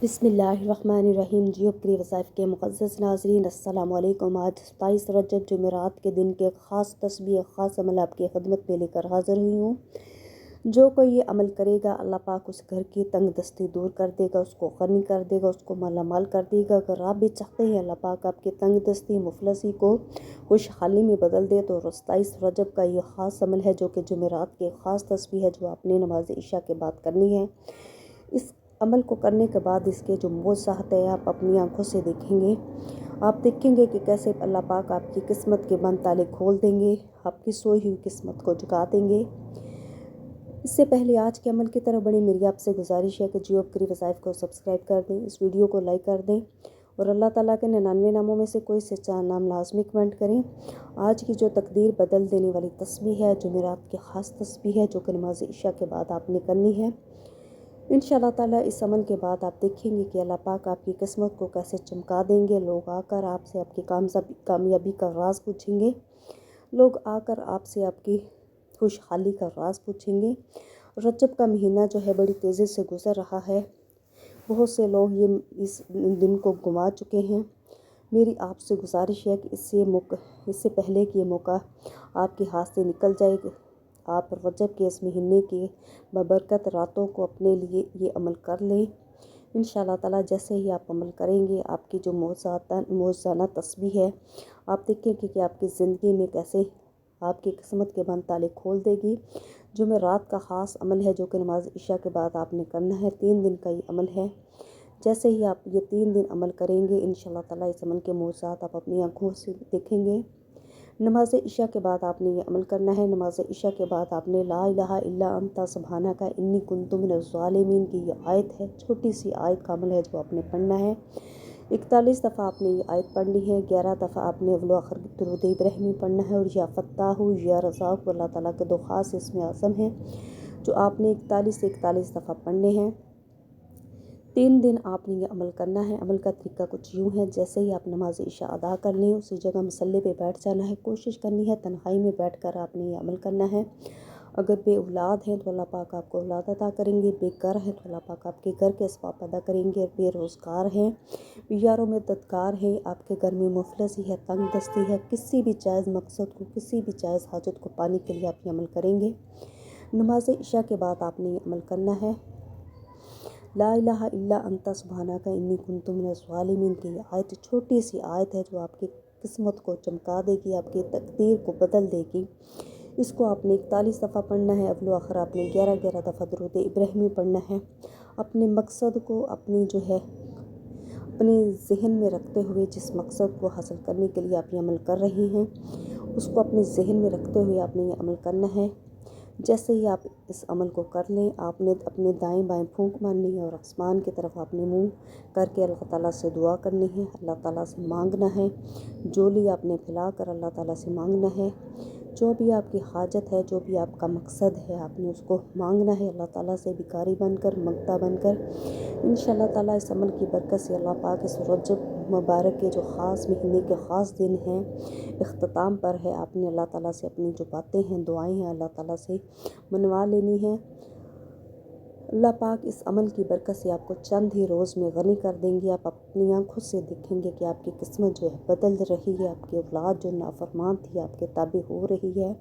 बिस्मिल्लाहिर्रहमानिर्रहीम। जियो प्रिय वज़ाइफ के मुक़द्दस नाज़रीन, अस्सलामु अलैकुम। आज 27 रजब जुमेरात के दिन के ख़ास तस्बीह ख़ास अमल आपकी खिदमत में लेकर हाज़िर हुई हूँ। जो कोई ये अमल करेगा अल्लाह पाक उस घर की तंग दस्ती दूर कर देगा, उसको गनी कर देगा, उसको मालामाल कर देगा। अगर आप भी चाहते हैं अल्लाह पाक आपकी तंग दस्ती मुफलसी को खुशहाली में बदल दे तो 27 रजब का ये ख़ास अमल है जो कि जुमेरात की ख़ास तस्बीह है जो आपने नमाज इशा के बाद करनी है। इस अमल को करने के बाद इसके जो मोज़ात है आप अपनी आंखों से देखेंगे। आप देखेंगे कि कैसे अल्लाह पाक आपकी किस्मत के बंद ताले खोल देंगे, आपकी सोई हुई किस्मत को जगा देंगे। इससे पहले आज के अमल की तरफ बढ़े, मेरी आपसे गुजारिश है कि जियो प्रिय वज़ाइफ को सब्सक्राइब कर दें, इस वीडियो को लाइक कर दें और अल्लाह ताला के 99 नामों में से कोई से 4 नाम लाजमी कमेंट करें। आज की जो तकदीर बदल देने वाली तस्बीह है, जुमेरात की ख़ास तस्बीह है जो कि नमाज इशा के बाद आपने करनी है। इंशाअल्लाह ताला इस अमल के बाद आप देखेंगे कि अल्लाह पाक आपकी किस्मत को कैसे चमका देंगे। लोग आकर आपसे आपकी कामयाबी का राज पूछेंगे। लोग आकर आपसे आपकी खुशहाली का राज पूछेंगे। रजब का महीना जो है बड़ी तेज़ी से गुज़र रहा है। बहुत से लोग ये इस दिन को गुमा चुके हैं। मेरी आपसे गुजारिश है कि इससे पहले कि ये मौका आपके हाथ से निकल जाए, आप रजब के इस महीने की बबरकत रातों को अपने लिए ये अमल कर लें। इंशाअल्लाह ताला जैसे ही आप अमल करेंगे आपकी जो मौज़ाना तस्बीह है आप देखेंगे कि आपकी ज़िंदगी में कैसे आपकी किस्मत के बंद ताले खोल देगी। जुमेरात का ख़ास अमल है जो कि नमाज इशा के बाद आपने करना है। 3 दिन का ये अमल है। जैसे ही आप ये 3 दिन अमल करेंगे इंशाअल्लाह ताला इस अमल के मौज़ात आप अपनी आँखों से देखेंगे। नमाज इशा के बाद आपने ये अमल करना है। नमाज इशा के बाद आपने ला इलाहा इल्ला अंता सुब्हानका इन्नी कुन्तु मिनज़ ज़ालिमीन की ये आयत है, छोटी सी आयत का अमल है जो आपने पढ़ना है। 41 दफ़ा आपने ये आयत पढ़नी है। 11 दफ़ा आपने अव्वल आखिर दुरूद इब्राहिमी पढ़ना है। और या फत्ताहु या रज़ाक़ अल्लाह ताला के 2 ख़ास इसमें आज़म हैं जो आपने 41 से 41 दफ़ा पढ़ने हैं। 3 दिन आपने ये अमल करना है। अमल का तरीका कुछ यूँ है, जैसे ही आप नमाज इशा अदा कर लें उसी जगह मसल्ले पे बैठ जाना है। कोशिश करनी है तन्हाई में बैठकर आपने ये अमल करना है। अगर बे औलाद हैं तो अल्लाह पाक आपको औलाद अता करेंगे, बेघर हैं तो अल्लाह पाक आपके घर के असबाब अदा करेंगे, बेरोज़गार हैं, बियारों में ददकार हैं, आपके घर में मुफलसी है, तंग दस्ती है, किसी भी जायज़ मकसद को, किसी भी जायज़ हाजत को पाने के लिए आप ये अमल करेंगे। नमाज इशा के बाद आपने ये अमल करना है। ला इलाहा इल्ला अंता सुब्हानका इन्नी कुन्तु मिनज़ ज़ालिमीन की ये आयत छोटी सी आयत है जो आपकी किस्मत को चमका देगी, आपकी तकदीर को बदल देगी। इसको आपने 41 दफ़ा पढ़ना है। अव्वल आखिर आपने 11 दफ़ा दुरूद इब्राहिमी पढ़ना है। अपने मकसद को अपनी जो है अपने जहन में रखते हुए, जिस मकसद को हासिल करने के लिए आप ये अमल कर रहे हैं उसको अपने जहन में रखते हुए आपने ये अमल करना है। जैसे ही आप इस अमल को कर लें आपने अपने दाएं बाएं फूंक मारनी है और आसमान की तरफ आपने मुंह करके अल्लाह ताला से दुआ करनी है, अल्लाह ताला से मांगना है। जोली आपने फैलाकर अल्लाह ताला से मांगना है। जो भी आपकी हाजत है, जो भी आपका मकसद है आपने उसको मांगना है अल्लाह ताला से, भिखारी बनकर, मंगता बनकर। इंशाअल्लाह ताला इस अमल की बरकत से अल्लाह पाक इस रजब मुबारक के जो ख़ास महीने के ख़ास दिन हैं इख्तिताम पर है, आपने अल्लाह ताला से अपनी जो बातें हैं, दुआएं हैं अल्लाह ताला से मनवा लेनी है। अल्लाह पाक इस अमल की बरकत से आपको चंद ही रोज़ में गनी कर देंगे। आप अपनी आँखों से देखेंगे कि आपकी किस्मत जो है बदल रही है, आपकी औलाद जो नाफरमान थी आपके ताबे हो रही है,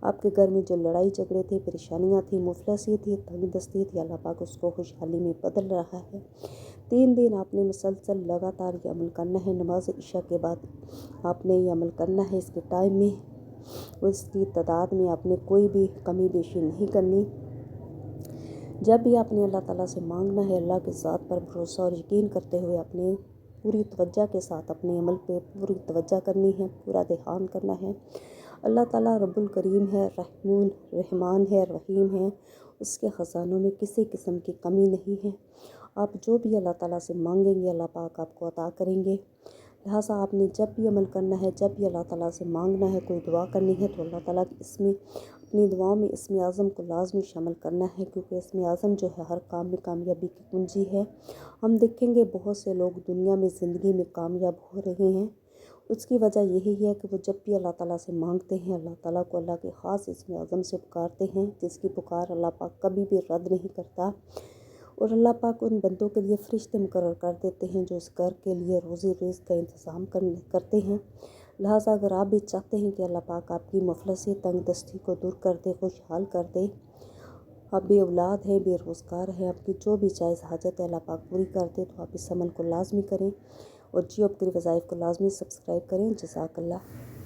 आपके घर में जो लड़ाई झगड़े थे, परेशानियाँ थी, मुफलसी थी, तंग दस्ती थी, अल्लाह पाक उसको खुशहाली में बदल रहा है। 3 दिन आपने मुसलसल लगातार ये अमल करना है। नमाज इशा के बाद आपने ये अमल करना है। इसके टाइम में और इसकी तादाद में आपने कोई भी कमी बेशी नहीं करनी। जब भी आपने अल्लाह ताला से मांगना है अल्लाह के ज़ात पर भरोसा और यकीन करते हुए अपने पूरी तवज्जो के साथ अपने अमल पे पूरी तवज्जो करनी है, पूरा ध्यान करना है। अल्लाह ताला रब्बुल करीम है, रहमान है, रहीम है, उसके ख़ज़ानों में किसी किस्म की कमी नहीं है। आप जो भी अल्लाह ताला से मांगेंगे अल्लाह पाक आपको अता करेंगे। लिहाजा आपने जब भी अमल करना है, जब भी अल्लाह ताला से मांगना है, कोई दुआ करनी है तो अल्लाह ताला इसमें अपनी दुआओं में इसमें आज़म को लाजमी शामिल करना है, क्योंकि इसमें आज़म जो है हर काम में कामयाबी की कुंजी है। हम देखेंगे बहुत से लोग दुनिया में ज़िंदगी में कामयाब हो रहे हैं, उसकी वजह यही है कि वो जब भी अल्लाह ताला से मांगते हैं अल्लाह ताला को अल्लाह के ख़ास इसमें आज़म से पुकारते हैं, जिसकी पुकार अल्लाह पाक कभी भी रद्द नहीं करता। اور اللہ پاک ان بندوں کے لیے فرشتے مقرر کر دیتے ہیں جو اس گھر کے لیے روزی رزق کا انتظام کرتے ہیں۔ لہٰذا اگر آپ بھی چاہتے ہیں کہ اللہ پاک آپ کی مفلسی تنگ دستی کو دور کر دے، خوشحال کر دے، آپ بے اولاد ہے، بے روزگار ہے، آپ کی جو بھی جائز حاجت ہے اللہ پاک پوری کر دے، تو آپ اس عمل کو لازمی کریں اور جیو اپ کے وظائف کو لازمی سبسکرائب کریں۔ جزاک اللہ۔